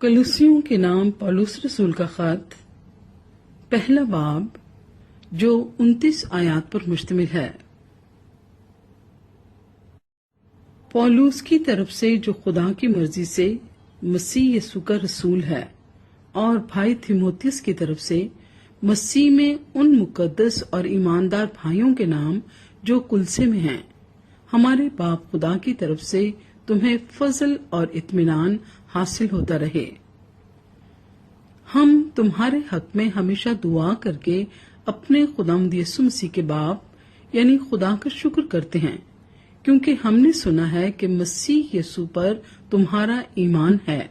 कलुसियों के नाम पौलुस रसूल का खत, पहला बाब, जो 29 आयात पर मुश्तमिल है। पौलुस की तरफ से जो खुदा की मर्जी से मसीह यीशु का रसूल है, और भाई थिमोथियस की तरफ से मसीह में उन मुकद्दस और ईमानदार भाइयों के नाम जो कुलसे में हैं, हमारे बाप खुदा की तरफ से तुम्हें फजल और इत्मीनान हासिल होता रहे। हम तुम्हारे हक में हमेशा दुआ करके अपने खुदावंद यीशु मसीह के बाप यानी खुदा का शुक्र करते हैं, क्योंकि हमने सुना है कि मसीह यीशु पर तुम्हारा ईमान है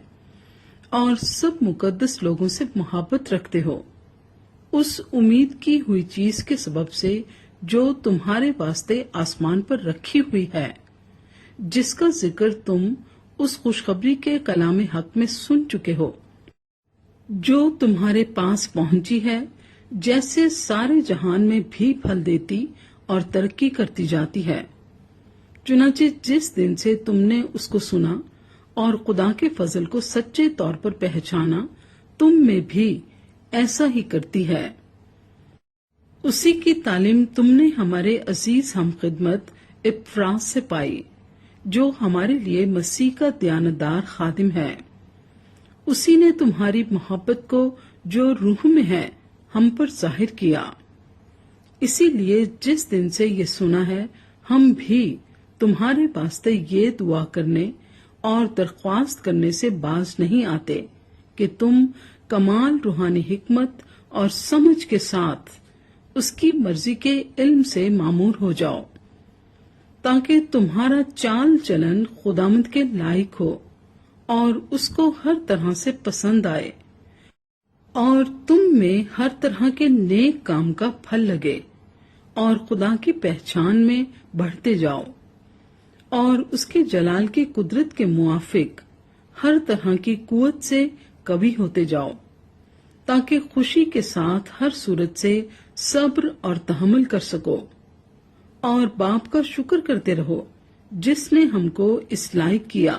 और सब मुकद्दस लोगों से मोहब्बत रखते हो, उस उम्मीद की हुई चीज के सबब से जो तुम्हारे वास्ते आसमान पर रखी हुई है, जिसका जिक्र तुम उस खुशखबरी के कलाम हक में सुन चुके हो, जो तुम्हारे पास पहुंची है, जैसे सारे जहान में भी फल देती और तरक्की करती जाती है। चुनांचे जिस दिन से तुमने उसको सुना और खुदा के फजल को सच्चे तौर पर पहचाना, तुम में भी ऐसा ही करती है। उसी की तालीम तुमने हमारे अजीज हम खिदमत इप्रास से पाई, जो हमारे लिए मसीह का दयानतदार खादिम है। उसी ने तुम्हारी मोहब्बत को जो रूह में है हम पर जाहिर किया। इसीलिए जिस दिन से ये सुना है, हम भी तुम्हारे वास्ते ये दुआ करने और दरख्वास्त करने से बाज नहीं आते कि तुम कमाल रूहानी हिकमत और समझ के साथ उसकी मर्जी के इल्म से मामूर हो जाओ, ताकि तुम्हारा चाल चलन खुदामद के लायक हो और उसको हर तरह से पसंद आए, और तुम में हर तरह के नेक काम का फल लगे और खुदा की पहचान में बढ़ते जाओ, और उसके जलाल की कुदरत के मुआफिक हर तरह की कुवत से कवी होते जाओ, ताकि खुशी के साथ हर सूरत से सब्र और तहम्मुल कर सको, और बाप का शुक्र करते रहो जिसने हमको इस लायक किया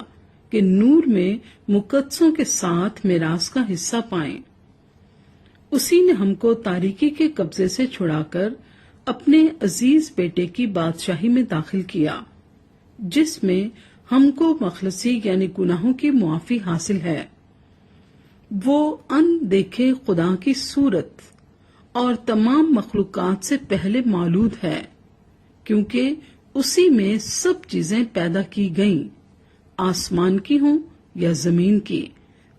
कि नूर में मुकद्दसों के साथ मिरास का हिस्सा पाएं। उसी ने हमको तारीकी के कब्जे से छुड़ाकर अपने अजीज बेटे की बादशाही में दाखिल किया, जिसमें हमको मखलसी यानी गुनाहों की मुआफी हासिल है। वो अनदेखे खुदा की सूरत और तमाम मखलूकात से पहले मौजूद है, क्योंकि उसी में सब चीजें पैदा की गईं, आसमान की हों या जमीन की,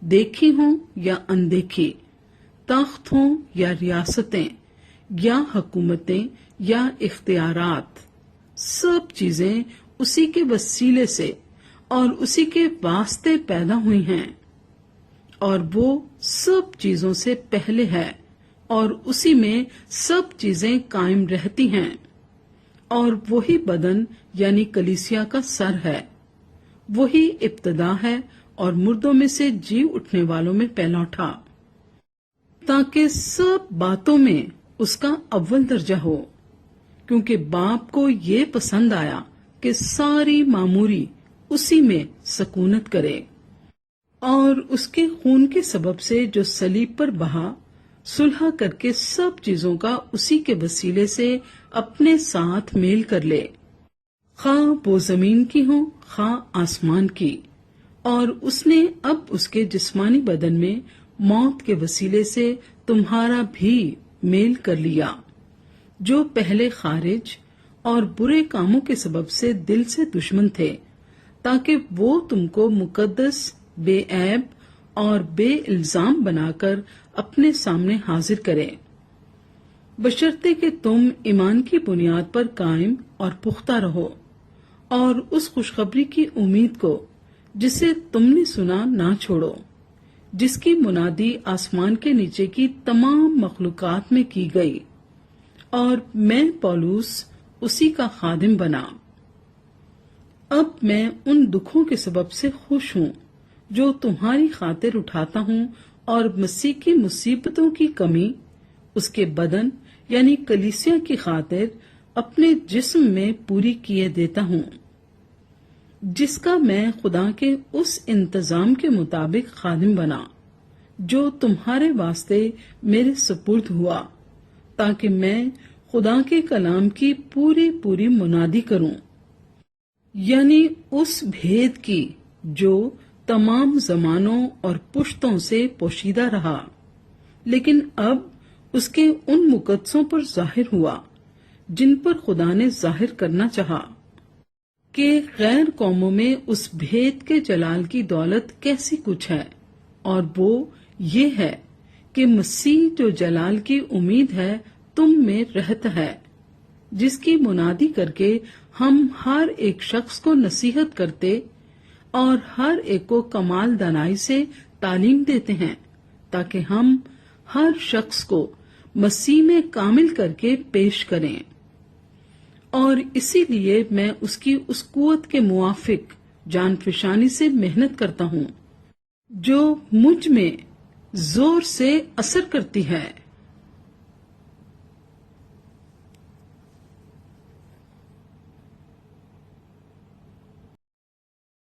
देखी हों या अनदेखी, तख्त हों या रियासतें या हुकूमतें या इख्तियारात, सब चीजें उसी के वसीले से और उसी के वास्ते पैदा हुई हैं, और वो सब चीजों से पहले है और उसी में सब चीजें कायम रहती हैं। और वही बदन यानी कलीसिया का सर है, वही इब्तदा है और मुर्दों में से जी उठने वालों में पहलौठा, ताकि सब बातों में उसका अव्वल दर्जा हो, क्योंकि बाप को ये पसंद आया कि सारी मामूरी उसी में सकूनत करे, और उसके खून के सबब से जो सलीब पर बहा, सुलह करके सब चीजों का उसी के वसीले से अपने साथ मेल कर ले, खा वो जमीन की हो खा आसमान की। और उसने अब उसके जिस्मानी बदन में मौत के वसीले से तुम्हारा भी मेल कर लिया, जो पहले खारिज और बुरे कामों के सबब से दिल से दुश्मन थे, ताकि वो तुमको मुकद्दस, बेऐब और बेइल्जाम बनाकर अपने सामने हाजिर करे, बशर्ते कि तुम ईमान की बुनियाद पर कायम और पुख्ता रहो, और उस खुशखबरी की उम्मीद को जिसे तुमने सुना ना छोड़ो, जिसकी मुनादी आसमान के नीचे की तमाम मखलूकात में की गई, और मैं पौलुस उसी का खादिम बना। अब मैं उन दुखों के सबब से खुश हूँ जो तुम्हारी खातिर उठाता हूँ, और मसीह की मुसीबतों की कमी उसके बदन यानी कलीसिया की खातिर अपने जिस्म में पूरी किए देता हूँ। جس کا میں خدا کے اس انتظام کے مطابق خادم بنا جو تمہارے واسطے میرے سپرد ہوا، تاکہ میں خدا کے کلام کی پوری منادی کروں، یعنی اس بھید کی جو تمام زمانوں اور پشتوں سے پوشیدہ رہا، لیکن اب اس کے ان مقدسوں پر ظاہر ہوا جن پر خدا نے ظاہر کرنا چاہا، کہ غیر قوموں میں اس بھید کے جلال کی دولت کیسی کچھ ہے، اور وہ یہ ہے کہ مسیح جو جلال کی امید ہے تم میں رہتا ہے، جس کی منادی کر کے ہم ہر ایک شخص کو نصیحت کرتے اور ہر ایک کو کمال دانائی سے تعلیم دیتے ہیں، تاکہ ہم ہر شخص کو مسیح میں کامل کر کے پیش کریں۔ اور اسی لیے میں اس کی اس قوت کے موافق جان فشانی سے محنت کرتا ہوں جو مجھ میں زور سے اثر کرتی ہے۔